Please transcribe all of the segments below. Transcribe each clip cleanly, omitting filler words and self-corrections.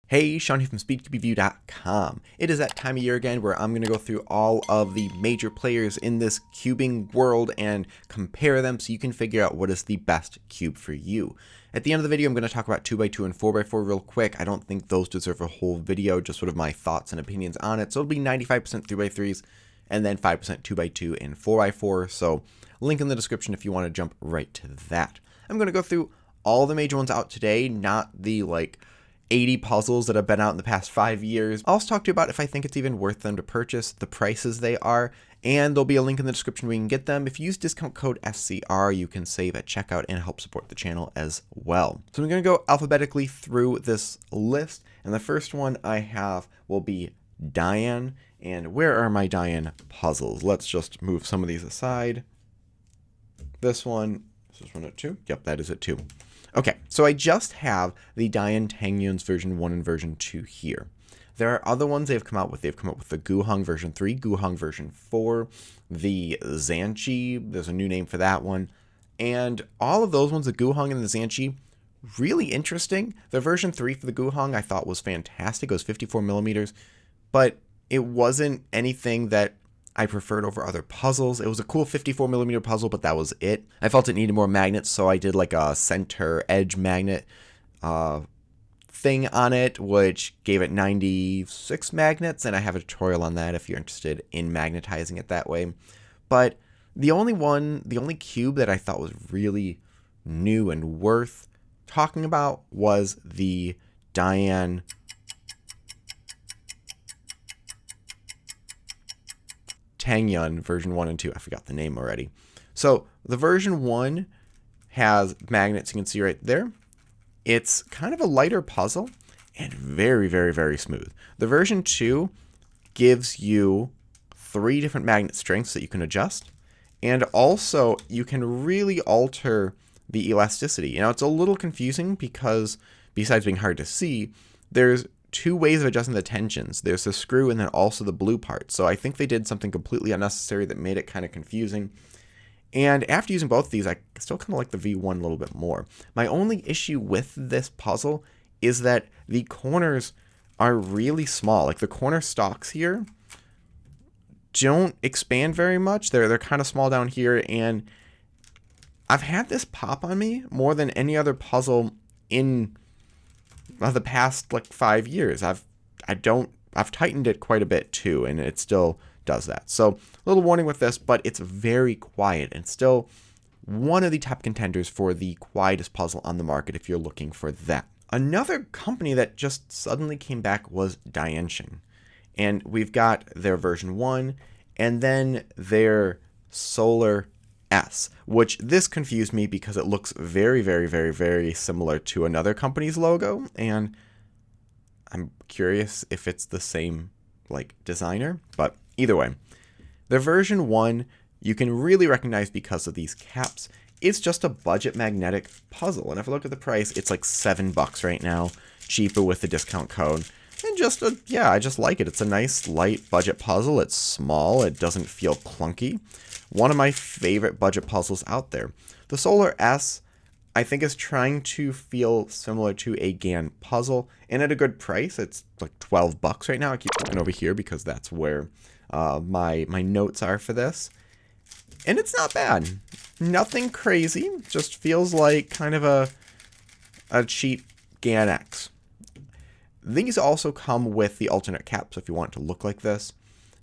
Hey, Sean here from SpeedCubeView.com. It is that time of year again where I'm going to go through all of the major players in this cubing world and compare them so you can figure out what is the best cube for you. At the end of the video, I'm going to talk about 2x2 and 4x4 real quick. I don't think those deserve a whole video, just sort of my thoughts and opinions on it. So it'll be 95% 3x3s and then 5% 2x2 and 4x4. So link in the description if you want to jump right to that. I'm going to go through all the major ones out today, not the 80 puzzles that have been out in the past 5 years. I'll also talk to you about if I think it's even worth them to purchase, the prices they are, and there'll be a link in the description where you can get them. If you use discount code SCR, you can save at checkout and help support the channel as well. So I'm going to go alphabetically through this list, and the first one I have will be DaYan. And where are my DaYan puzzles? Let's just move some of these aside. This one, is this one at 2? Yep, that is at 2. Okay, so I just have the DaYan Tangyun's version 1 and version 2 here. There are other ones they've come out with. They've come up with the Guheng version 3, Guheng version 4, the Zhanchi, there's a new name for that one. And all of those ones, the Guheng and the Zhanchi, really interesting. The version 3 for the Guheng I thought was fantastic. It was 54 millimeters, but it wasn't anything that I preferred over other puzzles. It was a cool 54 millimeter puzzle, but that was it. I felt it needed more magnets, so I did like a center edge magnet thing on it, which gave it 96 magnets, and I have a tutorial on that if you're interested in magnetizing it that way. But the only cube that I thought was really new and worth talking about was the DaYan Tangyun version 1 and 2. I forgot the name already. So the version 1 has magnets, you can see right there. It's kind of a lighter puzzle and very, very, very smooth. The version 2 gives you 3 different magnet strengths that you can adjust. And also you can really alter the elasticity. You know, it's a little confusing because besides being hard to see, there's 2 ways of adjusting the tensions. There's the screw and then also the blue part. So I think they did something completely unnecessary that made it kind of confusing. And after using both of these, I still kind of like the V1 a little bit more. My only issue with this puzzle is that the corners are really small. Like the corner stalks here don't expand very much. They're kind of small down here, and I've had this pop on me more than any other puzzle in the past 5 years. I've tightened it quite a bit too, and it still does that. So a little warning with this, but it's very quiet and still one of the top contenders for the quietest puzzle on the market if you're looking for that. Another company that just suddenly came back was DianSheng, and we've got their version 1 and then their Solar S, which this confused me because it looks very, very, very, very similar to another company's logo, and I'm curious if it's the same designer, but either way, the version 1 you can really recognize because of these caps. It's just a budget magnetic puzzle, and if I look at the price, it's like $7 right now, cheaper with the discount code. And I just like it. It's a nice light budget puzzle. It's small. It doesn't feel clunky. One of my favorite budget puzzles out there. The Solar S, I think, is trying to feel similar to a Gan puzzle, and at a good price. It's like $12 right now. I keep looking over here because that's where my notes are for this. And it's not bad. Nothing crazy. Just feels like kind of a cheap Gan X. These also come with the alternate caps if you want it to look like this.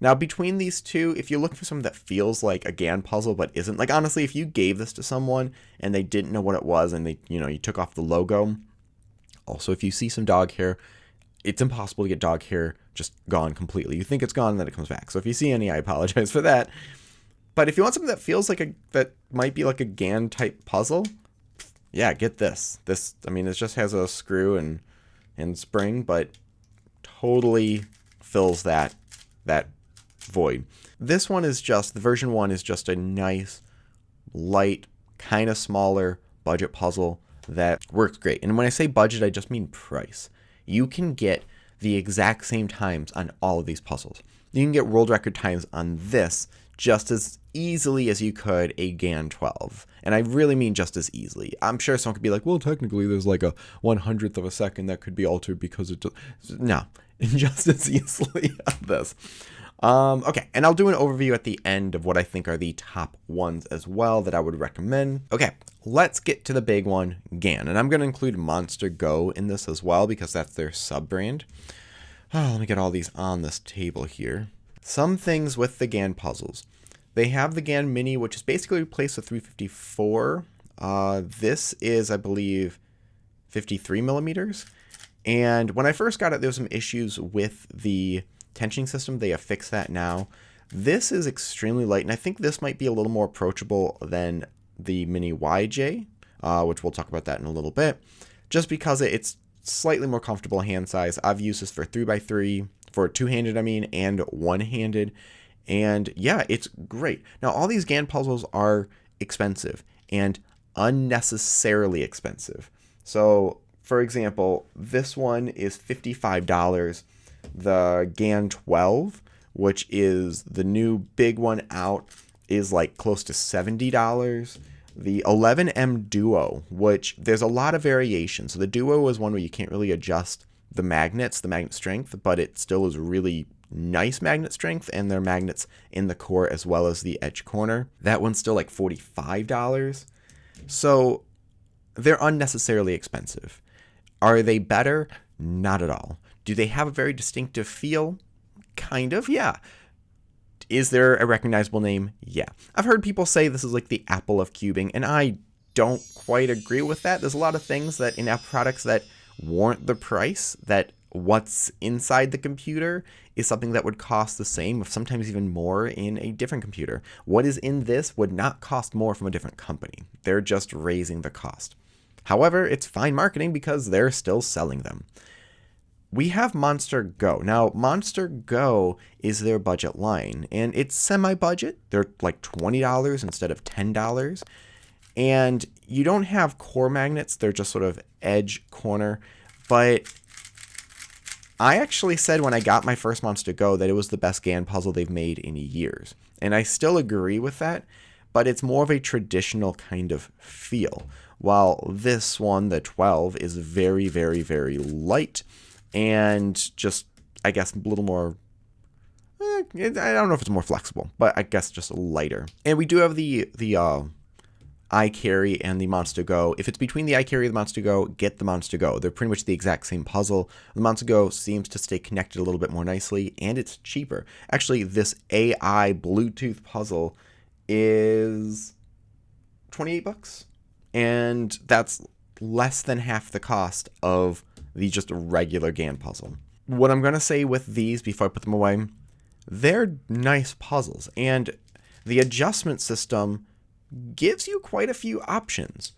Now, between these two, if you're looking for something that feels like a Gan puzzle but isn't, honestly, if you gave this to someone and they didn't know what it was and you took off the logo, also if you see some dog hair, it's impossible to get dog hair just gone completely. You think it's gone and then it comes back. So if you see any, I apologize for that. But if you want something that feels that might be like a Gan type puzzle, yeah, get this. It just has a screw and spring, but totally fills that void. This one is the version 1 is just a nice, light, kind of smaller budget puzzle that works great. And when I say budget, I just mean price. You can get the exact same times on all of these puzzles. You can get world record times on this just as easily as you could a Gan 12. And I really mean just as easily. I'm sure someone could be like, well, technically there's like a 1/100th of a second that could be altered because it just... No, just as easily as this. Okay, and I'll do an overview at the end of what I think are the top ones as well that I would recommend. Okay, let's get to the big one, Gan. And I'm going to include MonsterGo in this as well because that's their sub-brand. Oh, let me get all these on this table here. Some things with the Gan puzzles. They have the Gan Mini, which is basically replaced the 354. This is, I believe, 53 millimeters. And when I first got it, there were some issues with the tensioning system. They have fixed that now. This is extremely light, and I think this might be a little more approachable than the Mini YJ, which we'll talk about that in a little bit, just because it's slightly more comfortable hand size. I've used this for 3x3, for two-handed, I mean, and one-handed. And yeah, it's great. Now, all these Gan puzzles are expensive and unnecessarily expensive. So, for example, this one is $55. The Gan 12, which is the new big one out, is like close to $70. The 11M Duo, which there's a lot of variation. So the Duo is one where you can't really adjust the magnets, the magnet strength, but it still is really nice magnet strength, and there are magnets in the core as well as the edge corner. That one's still like $45. So they're unnecessarily expensive. Are they better? Not at all. Do they have a very distinctive feel? Kind of, yeah. Is there a recognizable name? Yeah. I've heard people say this is like the Apple of cubing, and I don't quite agree with that. There's a lot of things that in Apple products that warrant the price, that what's inside the computer is something that would cost the same, or sometimes even more, in a different computer. What is in this would not cost more from a different company. They're just raising the cost. However, it's fine marketing because they're still selling them. We have MonsterGo. Now, MonsterGo is their budget line, and it's semi-budget. They're like $20 instead of $10. And you don't have core magnets. They're just sort of edge corner. But I actually said when I got my first MonsterGo that it was the best Gan puzzle they've made in years. And I still agree with that, but it's more of a traditional kind of feel. While this one, the 12, is very, very, very light. And just, I guess, a little more, I don't know if it's more flexible, but I guess just lighter. And we do have the iCarry and the MonsterGo. If it's between the iCarry and the MonsterGo, get the MonsterGo. They're pretty much the exact same puzzle. The MonsterGo seems to stay connected a little bit more nicely, and it's cheaper. Actually, this AI Bluetooth puzzle is $28, and that's less than half the cost of the just regular Gan puzzle. What I'm going to say with these before I put them away, they're nice puzzles, and the adjustment system gives you quite a few options.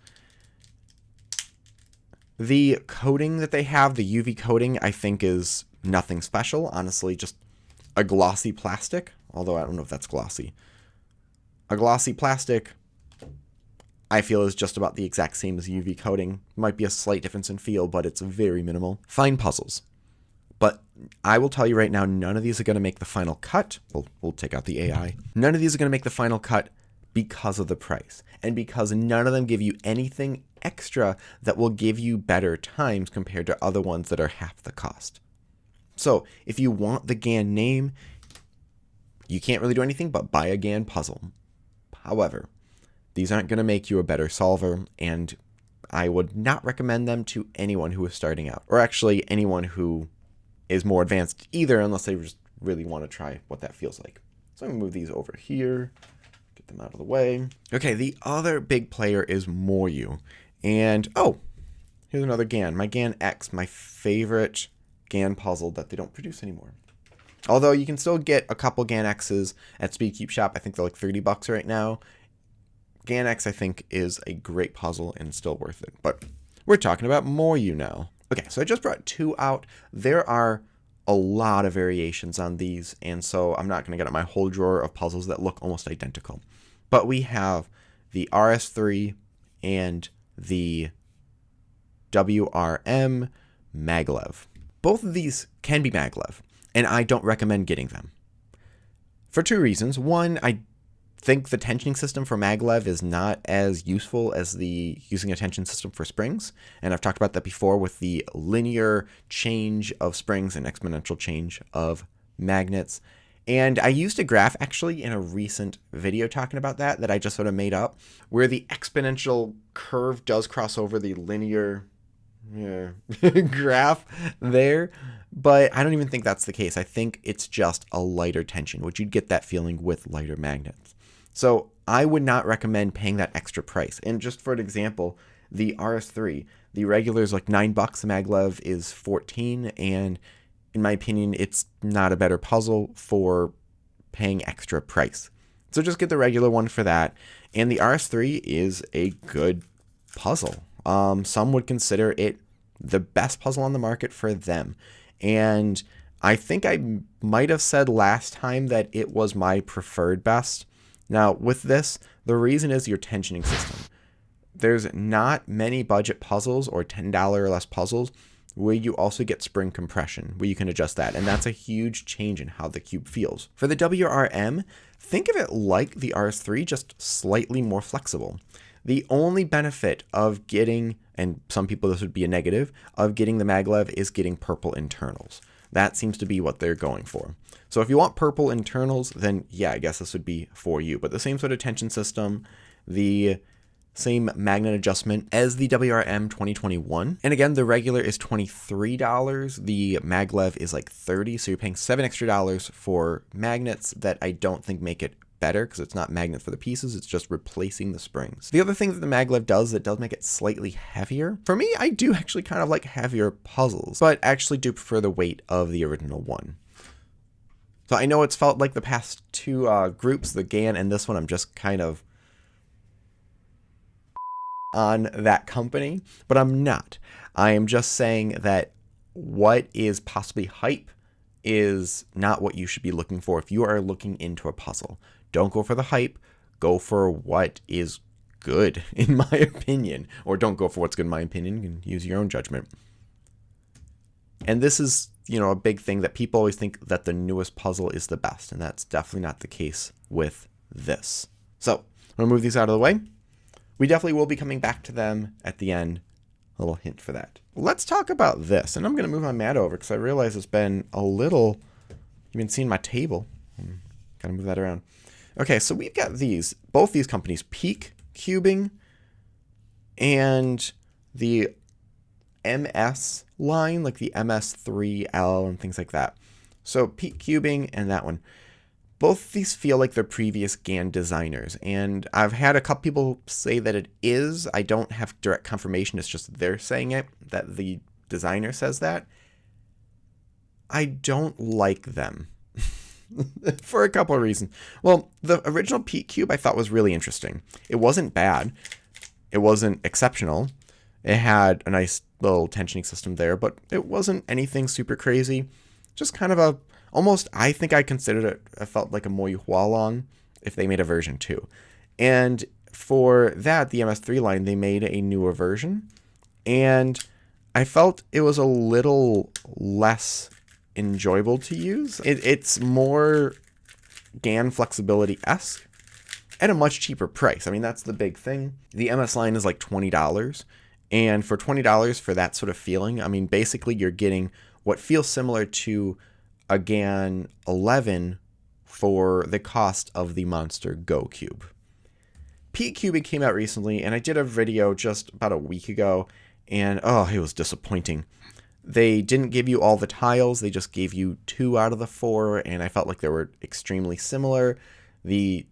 The coating that they have, the UV coating, I think is nothing special. Honestly, just a glossy plastic, although I don't know if that's glossy. A glossy plastic, I feel, is just about the exact same as UV coating. Might be a slight difference in feel, but it's very minimal. Fine puzzles. But I will tell you right now, none of these are going to make the final cut. We'll take out the AI. None of these are going to make the final cut because of the price. And because none of them give you anything extra that will give you better times compared to other ones that are half the cost. So if you want the Gan name, you can't really do anything but buy a Gan puzzle. However, these aren't going to make you a better solver, and I would not recommend them to anyone who is starting out, or actually anyone who is more advanced either, unless they just really want to try what that feels like. So I'm going to move these over here, get them out of the way. Okay, the other big player is MoYu, and oh, here's another Gan, my Gan X, my favorite Gan puzzle that they don't produce anymore. Although you can still get a couple Gan X's at SpeedCube Shop. I think they're like $30 right now. Gan X, I think, is a great puzzle and still worth it. But we're talking about MoYu now. Okay, so I just brought two out. There are a lot of variations on these, and so I'm not going to get out my whole drawer of puzzles that look almost identical. But we have the RS3 and the WRM maglev. Both of these can be maglev, and I don't recommend getting them. For two reasons. One, I think the tensioning system for maglev is not as useful as the using a tension system for springs. And I've talked about that before with the linear change of springs and exponential change of magnets. And I used a graph actually in a recent video talking about that I just sort of made up, where the exponential curve does cross over the linear graph there. But I don't even think that's the case. I think it's just a lighter tension, which you'd get that feeling with lighter magnets. So I would not recommend paying that extra price. And just for an example, the RS3, the regular is like $9, the maglev is $14, and in my opinion, it's not a better puzzle for paying extra price. So just get the regular one for that. And the RS3 is a good puzzle. Some would consider it the best puzzle on the market for them. And I think I might have said last time that it was my preferred best. Now, with this, the reason is your tensioning system. There's not many budget puzzles or $10 or less puzzles where you also get spring compression, where you can adjust that. And that's a huge change in how the cube feels. For the WRM, think of it like the RS3, just slightly more flexible. The only benefit of getting, and some people this would be a negative, of getting the maglev is getting purple internals. That seems to be what they're going for. So if you want purple internals, then yeah, I guess this would be for you. But the same sort of tension system, the same magnet adjustment as the WRM 2021. And again, the regular is $23. The maglev is like $30. So you're paying $7 extra for magnets that I don't think make it better, because it's not magnets for the pieces, it's just replacing the springs. The other thing that the maglev does that does make it slightly heavier, for me, I do actually kind of like heavier puzzles, but actually do prefer the weight of the original one. So I know it's felt like the past two groups, the Gan and this one, I'm just kind of on that company, but I'm not. I am just saying that what is possibly hype is not what you should be looking for if you are looking into a puzzle. Don't go for the hype, go for what is good, in my opinion. Or don't go for what's good in my opinion, you can use your own judgment. And this is, a big thing that people always think that the newest puzzle is the best, and that's definitely not the case with this. So, I'm going to move these out of the way. We definitely will be coming back to them at the end. A little hint for that. Let's talk about this, and I'm going to move my mat over because I realize it's been a little, you've been seeing my table. Got to move that around. Okay, so we've got both these companies, Peak Cubing and the MS line, like the MS3L and things like that. So Peak Cubing and that one. Both these feel like they're previous Gan designers, and I've had a couple people say that it is. I don't have direct confirmation, it's just they're saying it, that the designer says that. I don't like them for a couple of reasons. Well, the original Peak Cube I thought was really interesting. It wasn't bad. It wasn't exceptional. It had a nice little tensioning system there, but it wasn't anything super crazy. Just kind of almost, I think I considered it, I felt like a MoYu Hualong if they made a version 2. And for that, the MS3 line, they made a newer version. And I felt it was a little less enjoyable to use. It's more Gan flexibility-esque at a much cheaper price. I mean, that's the big thing. The MS line is like $20. And for $20 for that sort of feeling, I mean, basically you're getting what feels similar to a Gan 11 for the cost of the MonsterGo cube. Peak Cubing came out recently, and I did a video just about a week ago, and oh, it was disappointing. They didn't give you all the tiles, they just gave you 2 out of the 4, and I felt like they were extremely similar. The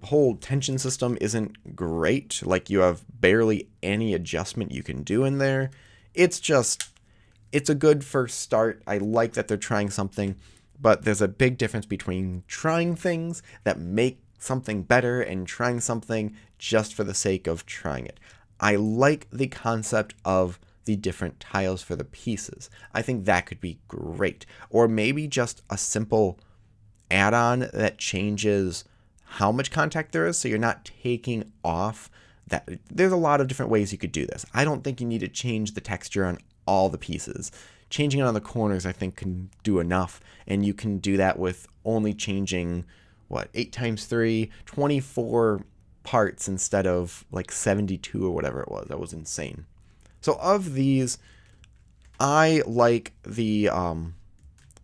whole tension system isn't great, like you have barely any adjustment you can do in there. It's a good first start. I like that they're trying something, but there's a big difference between trying things that make something better and trying something just for the sake of trying it. I like the concept of the different tiles for the pieces. I think that could be great. Or maybe just a simple add-on that changes how much contact there is, so you're not taking off that. There's a lot of different ways you could do this. I don't think you need to change the texture on all the pieces. Changing it on the corners, I think, can do enough, and you can do that with only changing what, 8 times 3, 24 parts instead of like 72 or whatever it was. That was insane. So of these, I like the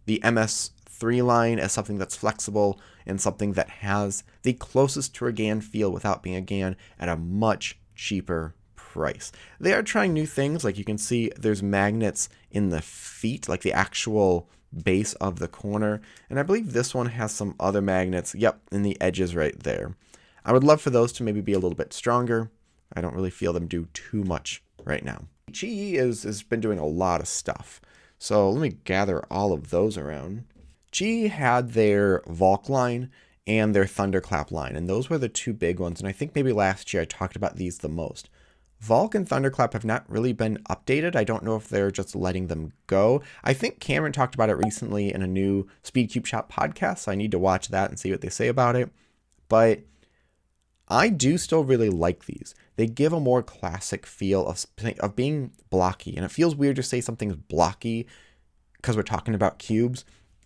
MS3 line as something that's flexible and something that has the closest to a Gan feel without being a Gan at a much cheaper price. They are trying new things. Like you can see there's magnets in the feet, like the actual base of the corner. And I believe this one has some other magnets, yep, in the edges right there. I would love for those to maybe be a little bit stronger. I don't really feel them do too much right now. QiYi has been doing a lot of stuff. So let me gather all of those around. QiYi had their Volk line and their Thunderclap line, and those were the two big ones. And I think maybe last year I talked about these the most. Volk and Thunderclap have not really been updated. I don't know if they're just letting them go. I think Cameron talked about it recently in a new SpeedCube Shop podcast, so I need to watch that and see what they say about it. But I do still really like these. They give a more classic feel of being blocky, and it feels weird to say something's blocky because we're talking about cubes,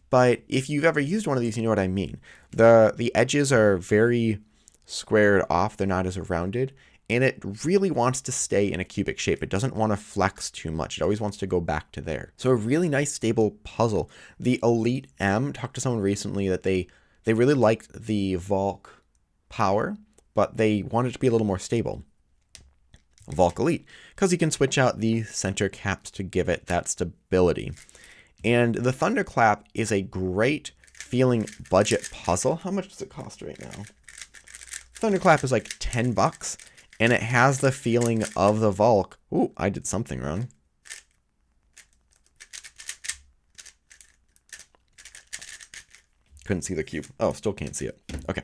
but if you've ever used one of these, you know what I mean. The edges are very squared off, they're not as rounded, and it really wants to stay in a cubic shape. It doesn't want to flex too much. It always wants to go back to there. So a really nice stable puzzle. The Elite M, talked to someone recently that they really liked the Volk Power, but they wanted it to be a little more stable. Volk Elite, because you can switch out the center caps to give it that stability. And the Thunderclap is a great feeling budget puzzle. How much does it cost right now? Thunderclap is like $10, and it has the feeling of the Volk. Ooh, I did something wrong. Couldn't see the cube. Oh, still can't see it. Okay.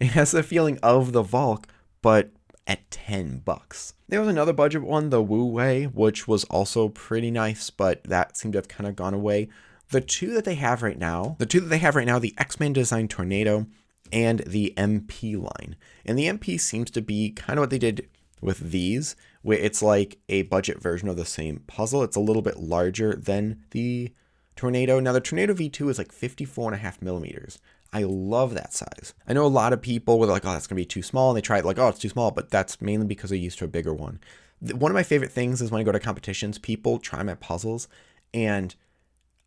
It has the feeling of the Volk, but at $10. There was another budget one, the Wu Wei, which was also pretty nice, but that seemed to have kind of gone away. The two that they have right now, the X-Men Design Tornado and the MP line. And the MP seems to be kind of what they did with these, where it's like a budget version of the same puzzle. It's a little bit larger than the Tornado. Now the Tornado V2 is like 54.5 millimeters. I love that size. I know a lot of people were like, oh, that's gonna be too small. And they try it like, oh, it's too small, but that's mainly because they're used to a bigger one. One of my favorite things is when I go to competitions, people try my puzzles, and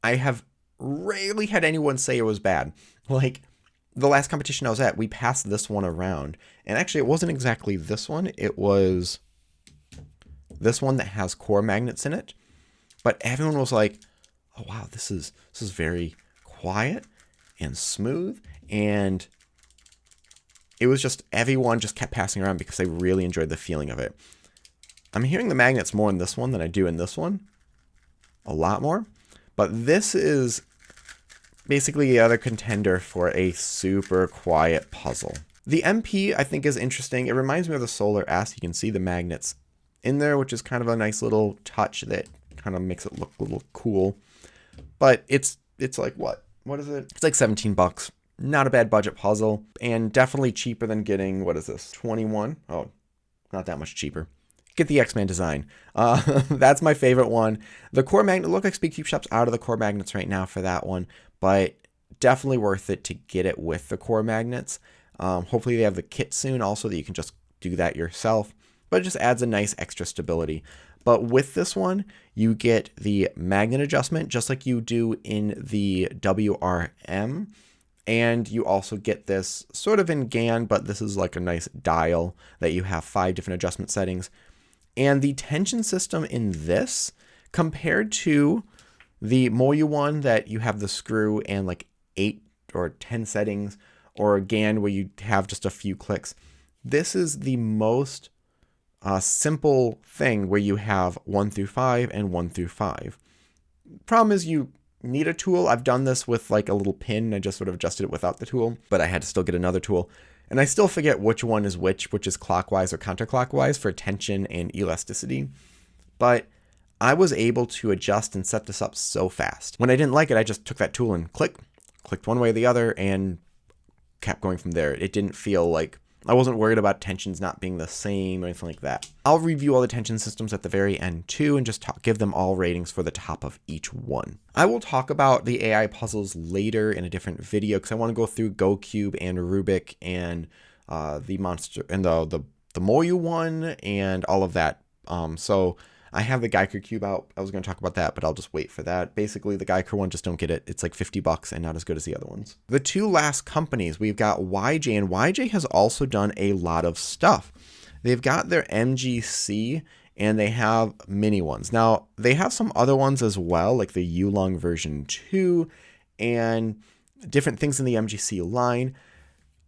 I have rarely had anyone say it was bad. Like the last competition I was at, we passed this one around, and actually it wasn't exactly this one. It was this one that has core magnets in it, but everyone was like, oh wow, this is very quiet and smooth, and it was just, everyone just kept passing around because they really enjoyed the feeling of it. I'm hearing the magnets more in this one than I do in this one, a lot more, but this is basically the other contender for a super quiet puzzle. The MP I think is interesting. It reminds me of the Solar S. You can see the magnets in there, which is kind of a nice little touch that kind of makes it look a little cool. But it's like what is it? It's like $17. Not a bad budget puzzle, and definitely cheaper than getting, what is this, 21? Oh, not that much cheaper. Get the X-Men design. That's my favorite one. The core magnet, look like SpeedCube Shop's out of the core magnets right now for that one, but definitely worth it to get it with the core magnets. Hopefully they have the kit soon also that you can just do that yourself, but it just adds a nice extra stability. But with this one, you get the magnet adjustment just like you do in the WRM. And you also get this sort of in Gan, but this is like a nice dial that you have 5 different adjustment settings. And the tension system in this, compared to the MoYu one that you have the screw and like 8 or 10 settings, or a Gan where you have just a few clicks, this is the most simple thing where you have 1 through 5 and 1 through 5. Problem is you need a tool. I've done this with like a little pin. I just sort of adjusted it without the tool, but I had to still get another tool. And I still forget which one is which is clockwise or counterclockwise for tension and elasticity. But I was able to adjust and set this up so fast. When I didn't like it, I just took that tool and clicked one way or the other and kept going from there. It didn't feel like I wasn't worried about tensions not being the same or anything like that. I'll review all the tension systems at the very end too, and just give them all ratings for the top of each one. I will talk about the AI puzzles later in a different video because I want to go through GoCube and Rubik and the monster and the MoYu one and all of that. So I have the Geiger cube out. I was going to talk about that, but I'll just wait for that. Basically, the Geiger one, just don't get it. It's like $50 and not as good as the other ones. The two last companies, we've got YJ, and YJ has also done a lot of stuff. They've got their MGC, and they have mini ones. Now, they have some other ones as well, like the Yulong version 2, and different things in the MGC line.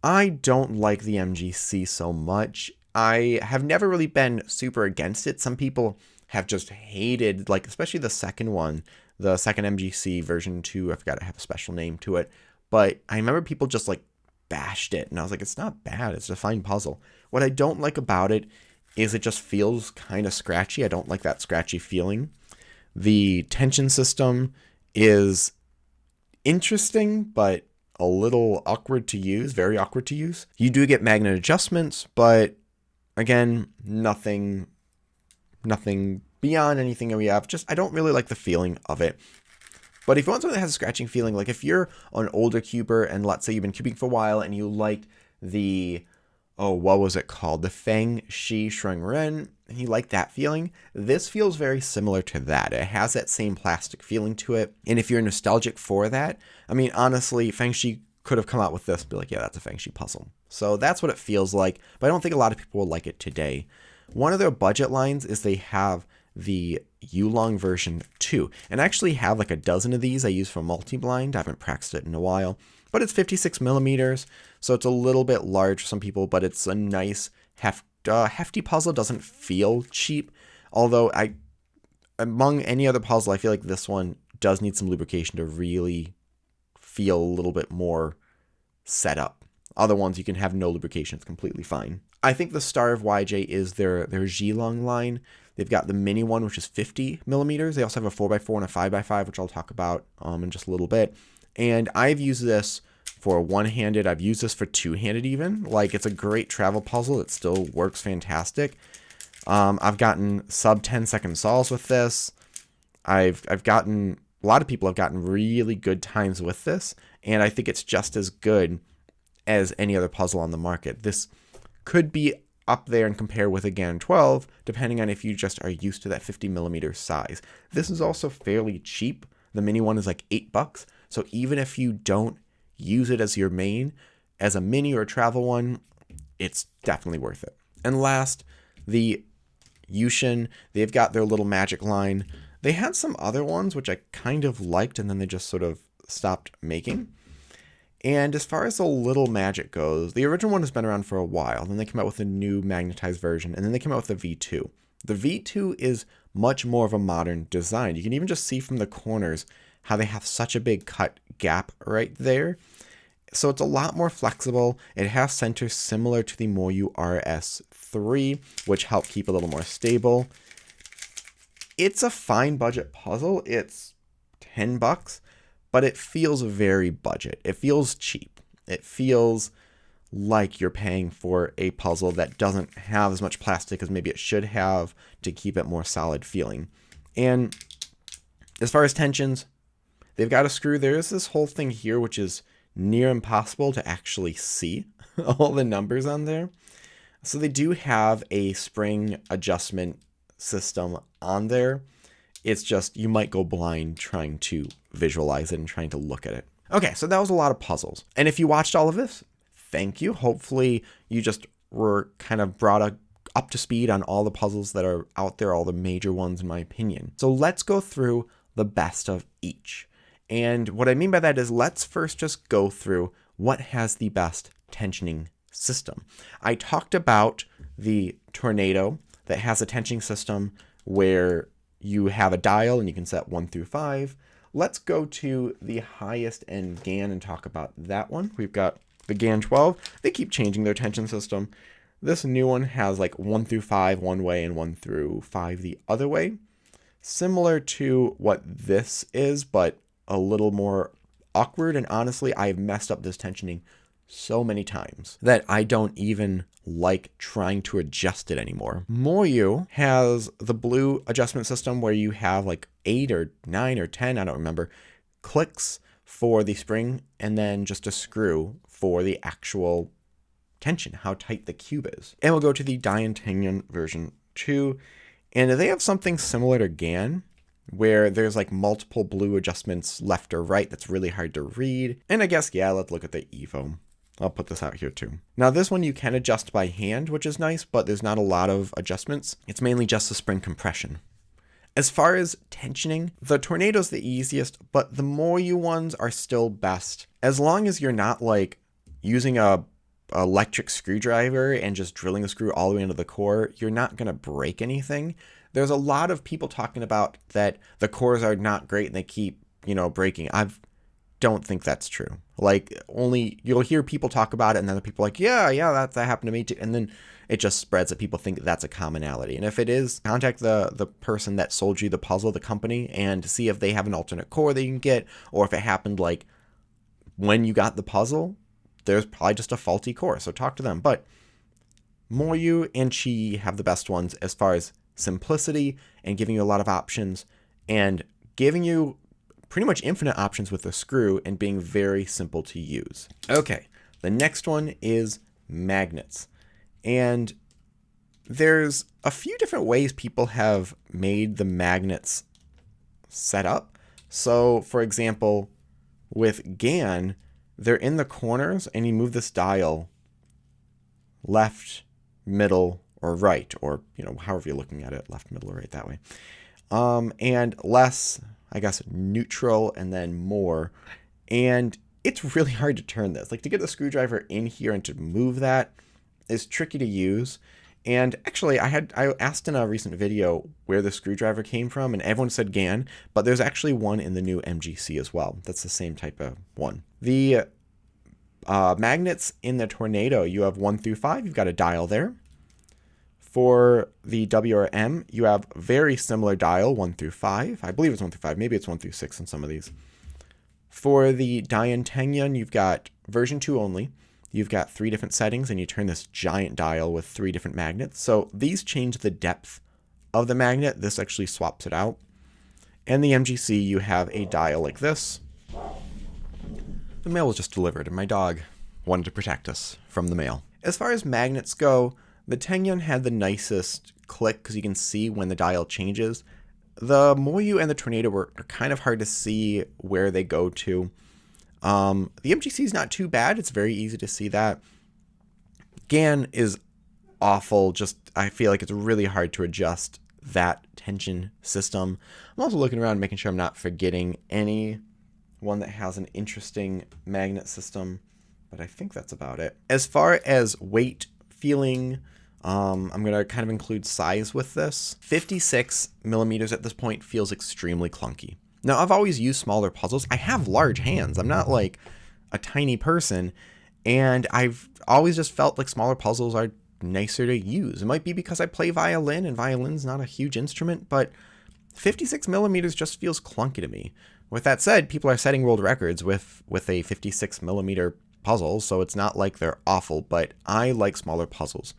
I don't like the MGC so much. I have never really been super against it. Some people have just hated, like, especially the second one, the second MGC version 2. I forgot I have a special name to it. But I remember people just, like, bashed it. And I was like, it's not bad. It's a fine puzzle. What I don't like about it is it just feels kind of scratchy. I don't like that scratchy feeling. The tension system is interesting, but a little awkward to use. Very awkward to use. You do get magnet adjustments, but again, nothing beyond anything that we have. Just, I don't really like the feeling of it. But if you want something that has a scratching feeling, like if you're an older cuber and let's say you've been cubing for a while and you liked the, what was it called? The Feng Shi Shreng Ren, and you like that feeling, this feels very similar to that. It has that same plastic feeling to it. And if you're nostalgic for that, I mean, honestly, Feng Shi could have come out with this, be like, yeah, that's a Feng Shi puzzle. So that's what it feels like, but I don't think a lot of people will like it today. One of their budget lines is they have the Yulong version 2, and I actually have like a dozen of these I use for multi-blind. I haven't practiced it in a while, but it's 56 millimeters, so it's a little bit large for some people, but it's a nice hefty puzzle. Doesn't feel cheap, although among any other puzzle, I feel like this one does need some lubrication to really feel a little bit more set up. Other ones you can have no lubrication, it's completely fine. I think the star of YJ is their Zhilong line. They've got the mini one, which is 50 millimeters. They also have a 4x4 and a 5x5, which I'll talk about in just a little bit. And I've used this for one-handed. I've used this for two-handed even. Like, it's a great travel puzzle. It still works fantastic. I've gotten sub 10-second solves with this. I've gotten, a lot of people have gotten really good times with this. And I think it's just as good as any other puzzle on the market. This could be up there and compare with a Gan 12, depending on if you just are used to that 50 millimeter size. This is also fairly cheap. The mini one is like $8. So even if you don't use it as your main, as a mini or a travel one, it's definitely worth it. And last, the YuXin, they've got their little magic line. They had some other ones, which I kind of liked, and then they just sort of stopped making. And as far as the little magic goes, the original one has been around for a while. Then they came out with a new magnetized version, and then they came out with the V2. The V2 is much more of a modern design. You can even just see from the corners how they have such a big cut gap right there. So it's a lot more flexible. It has centers similar to the MoYu RS3, which help keep it a little more stable. It's a fine budget puzzle. It's $10. But it feels very budget. It feels cheap. It feels like you're paying for a puzzle that doesn't have as much plastic as maybe it should have to keep it more solid feeling. And as far as tensions, they've got a screw. There is this whole thing here, which is near impossible to actually see all the numbers on there. So they do have a spring adjustment system on there. It's just, you might go blind trying to visualize it and trying to look at it. Okay, so that was a lot of puzzles. And if you watched all of this, thank you. Hopefully you just were kind of brought up to speed on all the puzzles that are out there, all the major ones in my opinion. So let's go through the best of each. And what I mean by that is let's first just go through what has the best tensioning system. I talked about the Tornado that has a tensioning system where you have a dial and you can set 1 through 5. Let's go to the highest end Gan and talk about that one. We've got the Gan 12. They keep changing their tension system. This new one has like 1 through 5 one way and 1 through 5 the other way. Similar to what this is, but a little more awkward. And honestly, I've messed up this tensioning so many times that I don't even like trying to adjust it anymore. MoYu has the blue adjustment system where you have like 8 or 9 or 10, I don't remember, clicks for the spring and then just a screw for the actual tension, how tight the cube is. And we'll go to the DianSheng version 2, and they have something similar to Gan, where there's like multiple blue adjustments left or right that's really hard to read. And I guess, yeah, let's look at the Evo. I'll put this out here too. Now this one you can adjust by hand, which is nice, but there's not a lot of adjustments. It's mainly just the spring compression. As far as tensioning, the Tornado's the easiest, but the MoYu ones are still best. As long as you're not like using a electric screwdriver and just drilling a screw all the way into the core, you're not going to break anything. There's a lot of people talking about that the cores are not great and they keep, breaking. Don't think that's true. Like, only you'll hear people talk about it and then the people are like, yeah, that happened to me too. And then it just spreads that people think that's a commonality. And if it is, contact the person that sold you the puzzle, the company, and see if they have an alternate core that you can get, or if it happened like when you got the puzzle, there's probably just a faulty core. So talk to them. But MoYu and QiYi have the best ones as far as simplicity and giving you a lot of options and giving you pretty much infinite options with the screw and being very simple to use. Okay, the next one is magnets. And there's a few different ways people have made the magnets set up. So for example, with Gan, they're in the corners and you move this dial left, middle, or right, or however you're looking at it, left, middle, or right, that way. And less, I guess, neutral, and then more. And it's really hard to turn this. Like, to get the screwdriver in here and to move that is tricky to use. And actually, I asked in a recent video where the screwdriver came from, and everyone said Gan, but there's actually one in the new MGC as well. That's the same type of one. The magnets in the Tornado, you have 1 through 5. You've got a dial there. For the W or M, you have very similar dial, 1 through 5. I believe it's 1 through 5. Maybe it's 1 through 6 in some of these. For the DianSheng, you've got version 2 only. You've got 3 different settings, and you turn this giant dial with 3 different magnets. So these change the depth of the magnet. This actually swaps it out. And the MGC, you have a dial like this. The mail was just delivered, and my dog wanted to protect us from the mail. As far as magnets go, the DaYan had the nicest click because you can see when the dial changes. The MoYu and the Tornado are kind of hard to see where they go to. The MGC is not too bad. It's very easy to see that. Gan is awful. Just, I feel like it's really hard to adjust that tension system. I'm also looking around making sure I'm not forgetting any one that has an interesting magnet system, but I think that's about it. As far as weight, feeling, I'm going to kind of include size with this. 56 millimeters at this point feels extremely clunky. Now, I've always used smaller puzzles. I have large hands. I'm not like a tiny person, and I've always just felt like smaller puzzles are nicer to use. It might be because I play violin, and violin's not a huge instrument, but 56 millimeters just feels clunky to me. With that said, people are setting world records with a 56 millimeter puzzle, so it's not like they're awful, but I like smaller puzzles.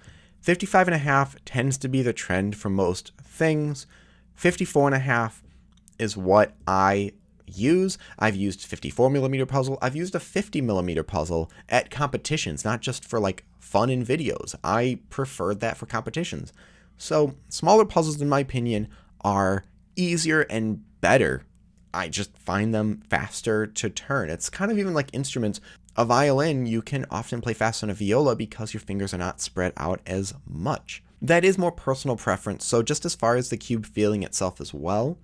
55.5 tends to be the trend for most things. 54.5 is what I use. I've used 54 millimeter puzzle. I've used a 50 millimeter puzzle at competitions, not just for like fun in videos. I preferred that for competitions. So smaller puzzles, in my opinion, are easier and better. I just find them faster to turn. It's kind of even like instruments. A violin, you can often play faster than a viola because your fingers are not spread out as much. That is more personal preference. So just as far as the cube feeling itself as well,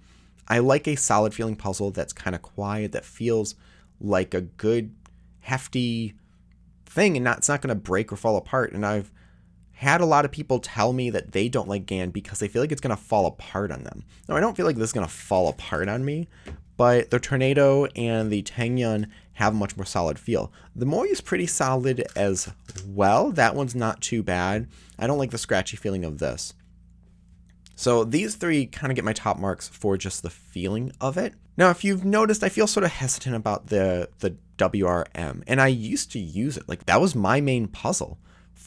I like a solid feeling puzzle that's kind of quiet, that feels like a good, hefty thing, and it's not going to break or fall apart. And I've had a lot of people tell me that they don't like Gan because they feel like it's going to fall apart on them. Now, I don't feel like this is going to fall apart on me, but the Tornado and the DaYan have a much more solid feel. The MoYu is pretty solid as well. That one's not too bad. I don't like the scratchy feeling of this. So these three kind of get my top marks for just the feeling of it. Now, if you've noticed, I feel sort of hesitant about the WRM, and I used to use it. Like, that was my main puzzle.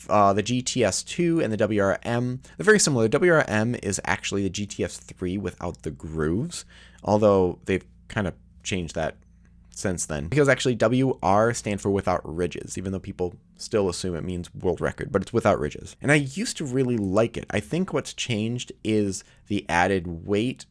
The GTS2 and the WRM, they're very similar. The WRM is actually the GTS3 without the grooves, although they've kind of changed that since then. Because actually WR stands for without ridges, even though people still assume it means world record, but it's without ridges. And I used to really like it. I think what's changed is the added weight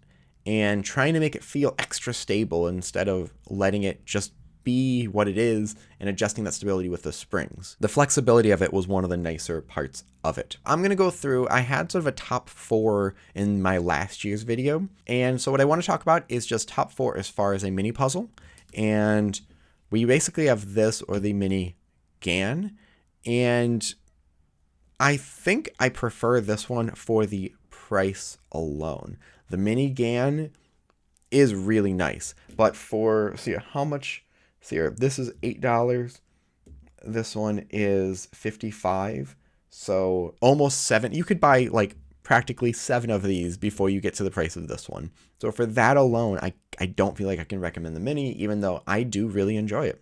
and trying to make it feel extra stable instead of letting it just be what it is and adjusting that stability with the springs. The flexibility of it was one of the nicer parts of it. I'm going to go through, I had sort of a top 4 in my last year's video. And so what I want to talk about is just top 4 as far as a mini puzzle. And we basically have this or the mini Gan. And I think I prefer this one for the price alone. The mini Gan is really nice, but for, see how much, see here, this is $8. This one is $55. So almost 7. You could buy like practically 7 of these before you get to the price of this one. So for that alone, I don't feel like I can recommend the mini, even though I do really enjoy it.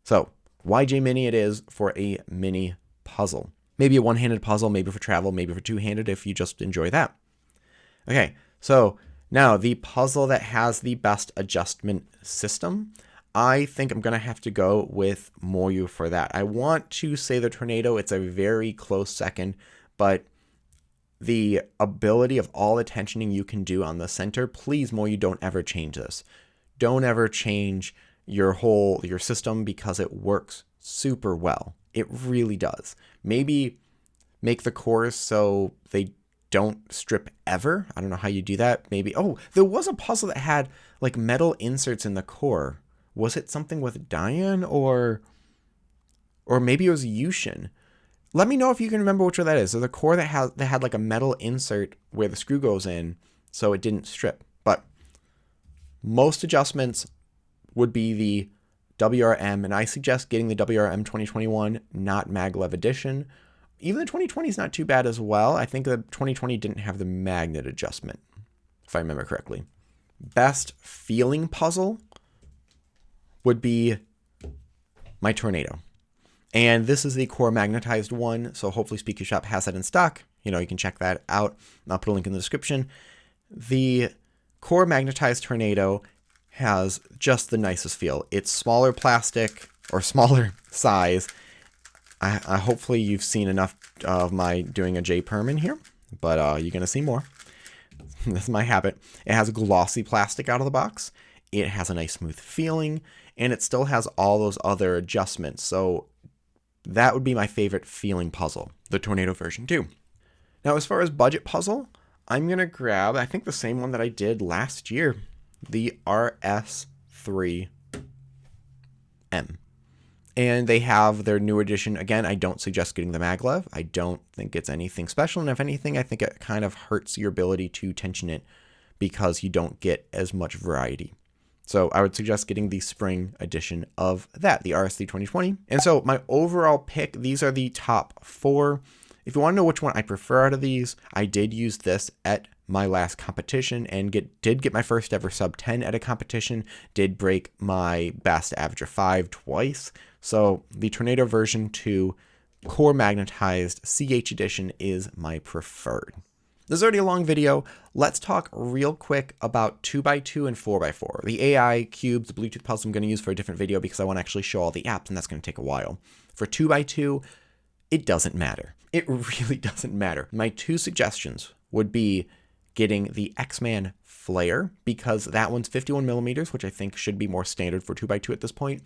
So YJ Mini it is for a mini puzzle. Maybe a one-handed puzzle, maybe for travel, maybe for two-handed if you just enjoy that. Okay, so now the puzzle that has the best adjustment system, I think I'm going to have to go with MoYu for that. I want to say the Tornado, it's a very close second, but the ability of all the tensioning you can do on the center, please MoYu, don't ever change this. Don't ever change your system because it works super well. It really does. Maybe make the cores so they don't strip ever. I don't know how you do that. Maybe, oh, there was a puzzle that had like metal inserts in the core. Was it something with DaYan or maybe it was YuXin? Let me know if you can remember which one that is. So the core that had like a metal insert where the screw goes in so it didn't strip. But most adjustments would be the WRM, and I suggest getting the WRM 2021, not maglev edition. Even the 2020 is not too bad as well. I think the 2020 didn't have the magnet adjustment, if I remember correctly. Best feeling puzzle would be my Tornado. And this is the core magnetized one, so hopefully Speak Your Shop has that in stock. You know, you can check that out. I'll put a link in the description. The core magnetized Tornado has just the nicest feel. It's smaller plastic or smaller size. I hopefully you've seen enough of my doing a J-perm in here, but you're going to see more. That's my habit. It has glossy plastic out of the box. It has a nice smooth feeling, and it still has all those other adjustments. So that would be my favorite feeling puzzle, the Tornado version 2. Now, as far as budget puzzle, I'm going to grab, I think the same one that I did last year, the RS3M. And they have their new edition. Again, I don't suggest getting the maglev. I don't think it's anything special. And if anything, I think it kind of hurts your ability to tension it because you don't get as much variety. So I would suggest getting the spring edition of that, the RS3 2020. And so my overall pick, these are the top 4. If you want to know which one I prefer out of these, I did use this at my last competition and did get my first ever sub 10 at a competition, did break my best average of 5 twice. So the Tornado version 2 core magnetized CH edition is my preferred. This is already a long video. Let's talk real quick about 2x2 and 4x4. The AI cubes, the Bluetooth puzzle I'm going to use for a different video because I want to actually show all the apps and that's going to take a while. For 2x2, it doesn't matter. It really doesn't matter. My 2 suggestions would be getting the X-Man Flare because that one's 51 millimeters, which I think should be more standard for 2x2 at this point.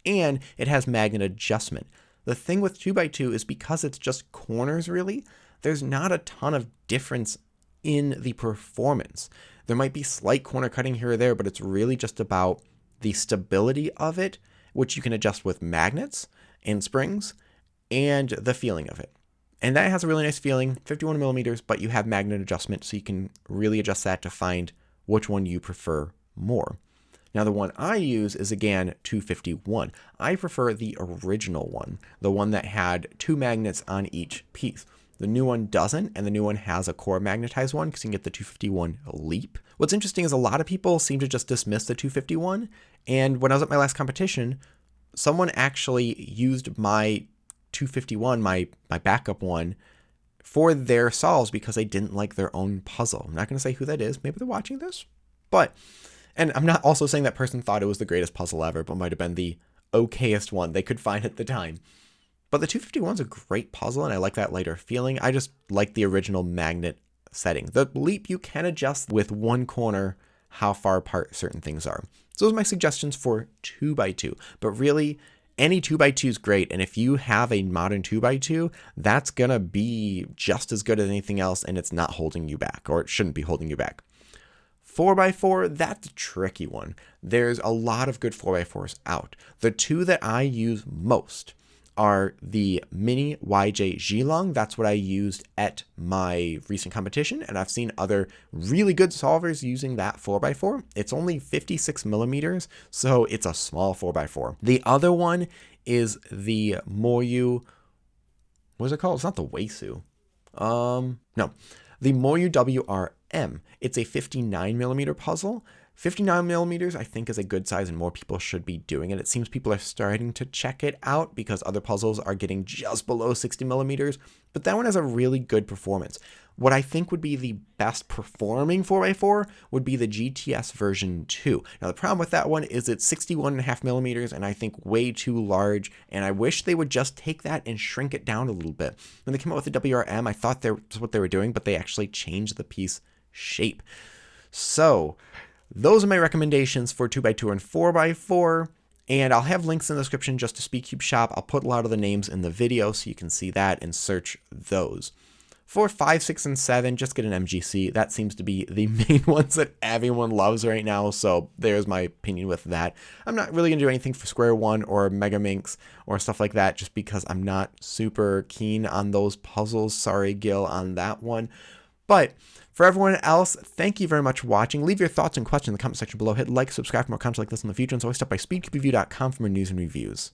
And it has magnet adjustment. The thing with 2x2 is because it's just corners really, there's not a ton of difference in the performance. There might be slight corner cutting here or there, but it's really just about the stability of it, which you can adjust with magnets and springs, and the feeling of it. And that has a really nice feeling, 51 millimeters, but you have magnet adjustment, so you can really adjust that to find which one you prefer more. Now, the one I use is, again, 251. I prefer the original one, the one that had 2 magnets on each piece. The new one doesn't, and the new one has a core magnetized one because you can get the 251 Leap. What's interesting is a lot of people seem to just dismiss the 251, and when I was at my last competition, someone actually used my 251, my backup one, for their solves because they didn't like their own puzzle. I'm not going to say who that is. Maybe they're watching this. And I'm not also saying that person thought it was the greatest puzzle ever, but might have been the okayest one they could find at the time. But the 251 is a great puzzle, and I like that lighter feeling. I just like the original magnet setting. The Leap, you can adjust with one corner how far apart certain things are. So those are my suggestions for 2x2. But really, any 2x2 is great, and if you have a modern 2x2, that's going to be just as good as anything else, and it's not holding you back, or it shouldn't be holding you back. 4x4, that's a tricky one. There's a lot of good 4x4s out. The two that I use most are the mini YJ Zhilong. That's what I used at my recent competition, and I've seen other really good solvers using that 4x4. It's only 56 millimeters, so it's a small 4x4. The other one is the MoYu, what is it called? It's not the Weisu. No, the MoYu WRM. It's a 59 millimeter puzzle. 59 millimeters, I think, is a good size, and more people should be doing it. It seems people are starting to check it out because other puzzles are getting just below 60 millimeters, but that one has a really good performance. What I think would be the best performing 4x4 would be the GTS version 2. Now, the problem with that one is it's 61.5 millimeters, and I think way too large, and I wish they would just take that and shrink it down a little bit. When they came out with the WRM, I thought that's what they were doing, but they actually changed the piece shape. So those are my recommendations for 2x2 and 4x4, and I'll have links in the description just to MsCUBE shop. I'll put a lot of the names in the video so you can see that and search those. For 5, 6, and 7, just get an MGC. That seems to be the main ones that everyone loves right now, so there's my opinion with that. I'm not really going to do anything for Square One or Mega Minx or stuff like that just because I'm not super keen on those puzzles. Sorry, Gil, on that one. But for everyone else, thank you very much for watching. Leave your thoughts and questions in the comment section below. Hit like, subscribe for more content like this in the future, and so always stop by speedcubereview.com for more news and reviews.